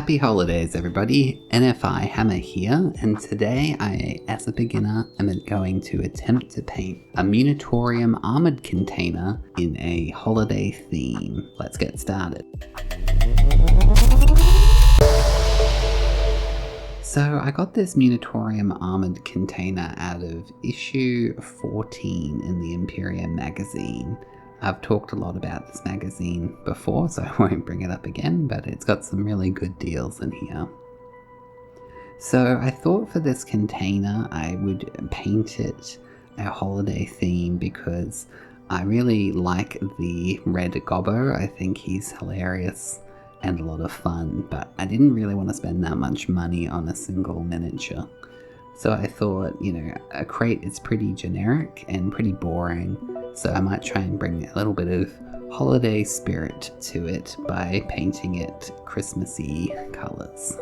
Happy holidays everybody, NFIHammer here, and today I, as a beginner, am going to attempt to paint a Munitorum Armoured Container in a holiday theme. Let's get started. So I got this Munitorum Armoured Container out of issue 14 in the Imperium magazine. I've talked a lot about this magazine before, so I won't bring it up again, but it's got some really good deals in here. So I thought for this container I would paint it a holiday theme because I really like the red gobbo. I think he's hilarious and a lot of fun, but I didn't really want to spend that much money on a single miniature. So I thought, a crate is pretty generic and pretty boring, so I might try and bring a little bit of holiday spirit to it by painting it Christmassy colours.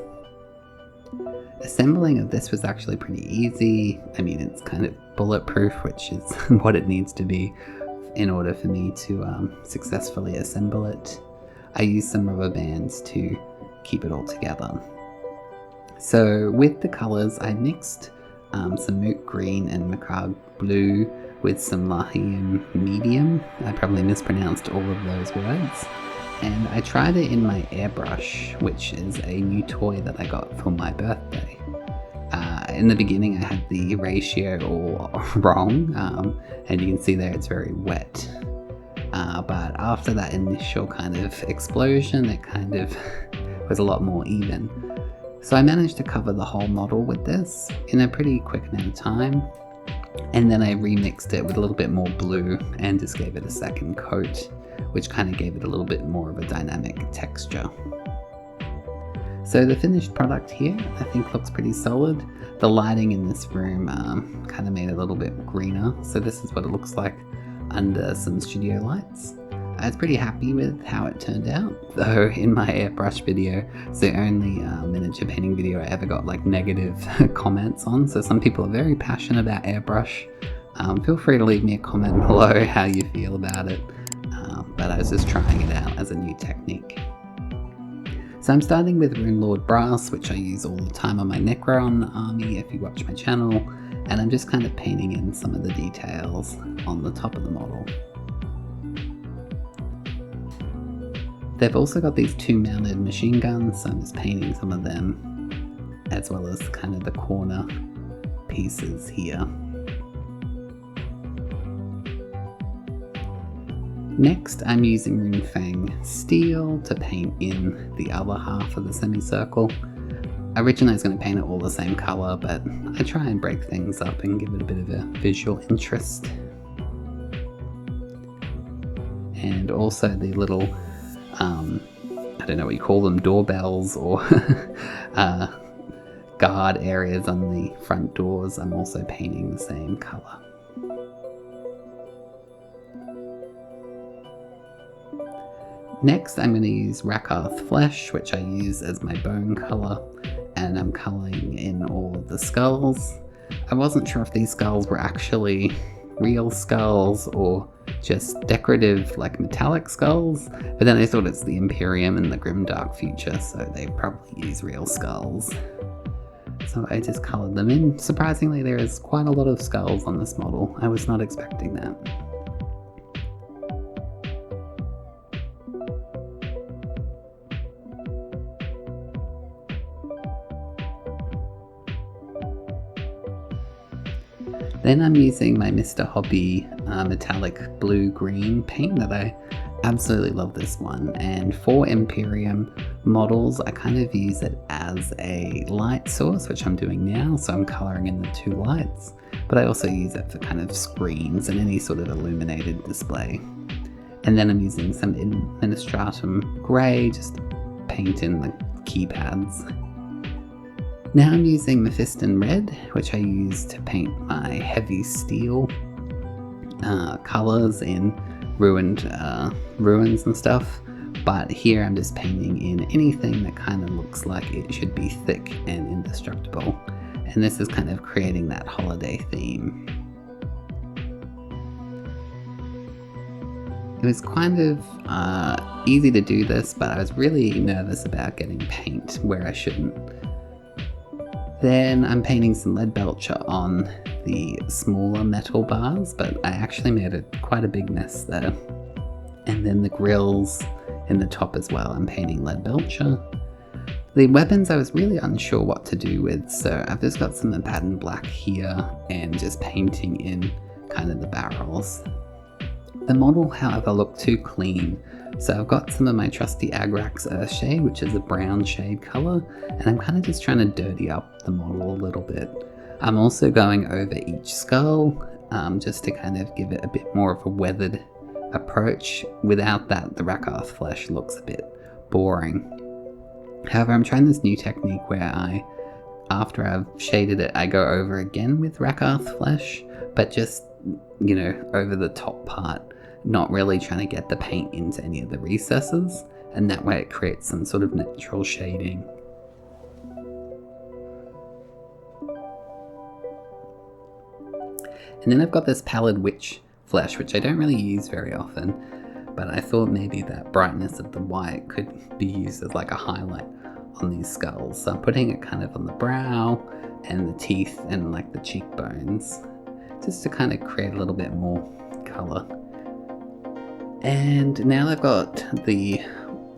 Assembling of this was actually pretty easy. I mean, it's kind of bulletproof, which is what it needs to be in order for me to successfully assemble it. I used some rubber bands to keep it all together. So with the colours, I mixed some Moot green and Macragge blue with some Lahiem medium. I probably mispronounced all of those words. And I tried it in my Airbrush, which is a new toy that I got for my birthday. In the beginning I had the ratio all wrong, and you can see there it's very wet. But after that initial kind of explosion, it kind of was a lot more even. So I managed to cover the whole model with this in a pretty quick amount of time, and then I remixed it with a little bit more blue and just gave it a second coat, which kind of gave it a little bit more of a dynamic texture. So the finished product here I think looks pretty solid. The lighting in this room kind of made it a little bit greener, so this is what it looks like under some studio lights. I was pretty happy with how it turned out, though in my airbrush video, it's the only miniature painting video I ever got like negative comments on, so some people are very passionate about airbrush. Feel free to leave me a comment below how you feel about it, but I was just trying it out as a new technique. So I'm starting with Runelord Brass, which I use all the time on my Necron army if you watch my channel, and I'm just kind of painting in some of the details on the top of the model. They've also got these two mounted machine guns, so I'm just painting some of them, as well as kind of the corner pieces here. Next, I'm using Runefang Steel to paint in the other half of the semicircle. Originally I was going to paint it all the same colour, but I try and break things up and give it a bit of a visual interest. And also the little I don't know what you call them, doorbells or guard areas on the front doors, I'm also painting the same colour. Next I'm going to use Rakarth Flesh, which I use as my bone colour, and I'm colouring in all of the skulls. I wasn't sure if these skulls were actually real skulls or just decorative like metallic skulls, but then I thought it's the Imperium and the grimdark future, so they probably use real skulls. So I just coloured them in. Surprisingly, there is quite a lot of skulls on this model. I was not expecting that. Then I'm using my Mr. Hobby metallic blue-green paint that I absolutely love this one, and for Imperium models I kind of use it as a light source, which I'm doing now, so I'm colouring in the two lights, but I also use it for kind of screens and any sort of illuminated display. And then I'm using some Administratum Grey just to paint in the keypads. Now I'm using Mephiston Red, which I use to paint my heavy steel colours in ruined ruins and stuff, but here I'm just painting in anything that kind of looks like it should be thick and indestructible, and this is kind of creating that holiday theme. It was kind of easy to do this, but I was really nervous about getting paint where I shouldn't. Then I'm painting some Leadbelcher on the smaller metal bars, but I actually made quite a big mess there. And then the grills in the top as well, I'm painting Leadbelcher. The weapons I was really unsure what to do with, so I've just got some Abaddon Black here and just painting in kind of the barrels. The model, however, looked too clean, so I've got some of my trusty Agrax Earthshade, which is a brown shade colour, and I'm kind of just trying to dirty up the model a little bit. I'm also going over each skull, just to kind of give it a bit more of a weathered approach. Without that, the Rakarth Flesh looks a bit boring. However, I'm trying this new technique where after I've shaded it, I go over again with Rakarth Flesh, but just, over the top part, not really trying to get the paint into any of the recesses, and that way it creates some sort of natural shading. And then I've got this Pallid Wych Flesh, which I don't really use very often, but I thought maybe that brightness of the white could be used as like a highlight on these skulls. So I'm putting it kind of on the brow and the teeth and like the cheekbones, just to kind of create a little bit more colour. And now I've got the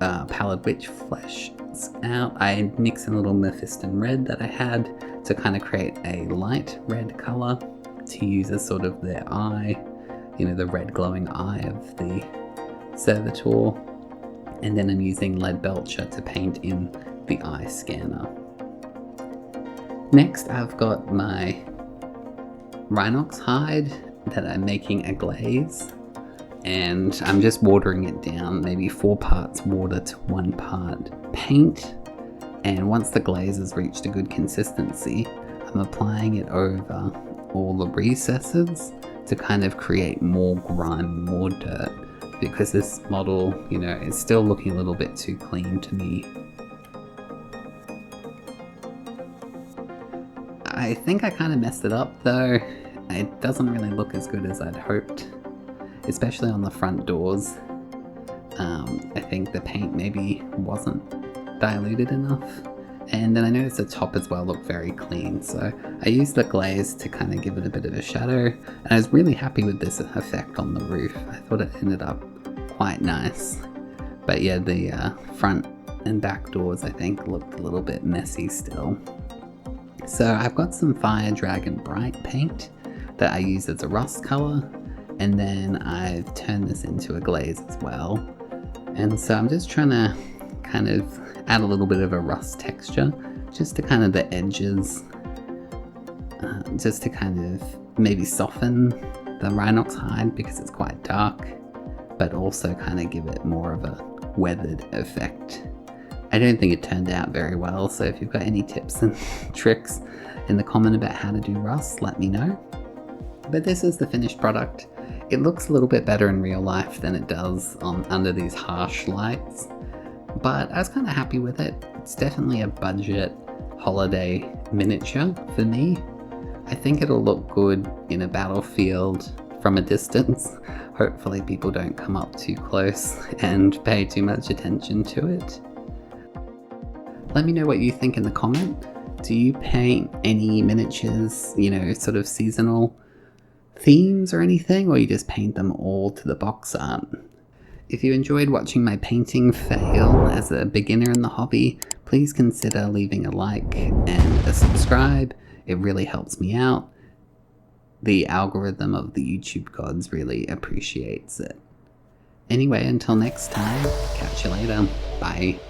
Pallid Wych Flesh out, I mix in a little Mephiston Red that I had to kind of create a light red colour to use as sort of their eye, the red glowing eye of the servitor. And then I'm using Leadbelcher to paint in the eye scanner. Next, I've got my Rhinox hide that I'm making a glaze, and I'm just watering it down, maybe 4 parts water to 1 part paint. And once the glaze has reached a good consistency, I'm applying it over all the recesses to kind of create more grime, more dirt, because this model, is still looking a little bit too clean to me. I think I kind of messed it up though. It doesn't really look as good as I'd hoped, especially on the front doors. I think the paint maybe wasn't diluted enough. And then I noticed the top as well looked very clean, so I used the glaze to kind of give it a bit of a shadow, and I was really happy with this effect on the roof. I thought it ended up quite nice. But yeah, the front and back doors I think looked a little bit messy still. So I've got some Fire Dragon Bright paint that I use as a rust colour, and then I've turned this into a glaze as well. And so I'm just trying to kind of add a little bit of a rust texture, just to kind of the edges, just to kind of maybe soften the Rhinox hide because it's quite dark, but also kind of give it more of a weathered effect. I don't think it turned out very well, so if you've got any tips and tricks in the comment about how to do rust, let me know. But this is the finished product. It looks a little bit better in real life than it does under these harsh lights, but I was kind of happy with it. It's definitely a budget holiday miniature for me. I think it'll look good in a battlefield from a distance. Hopefully people don't come up too close and pay too much attention to it. Let me know what you think in the comment. Do you paint any miniatures, sort of seasonal themes or anything, or you just paint them all to the box art? If you enjoyed watching my painting fail as a beginner in the hobby, please consider leaving a like and a subscribe. It really helps me out. The algorithm of the YouTube gods really appreciates it. Anyway, until next time, catch you later. Bye.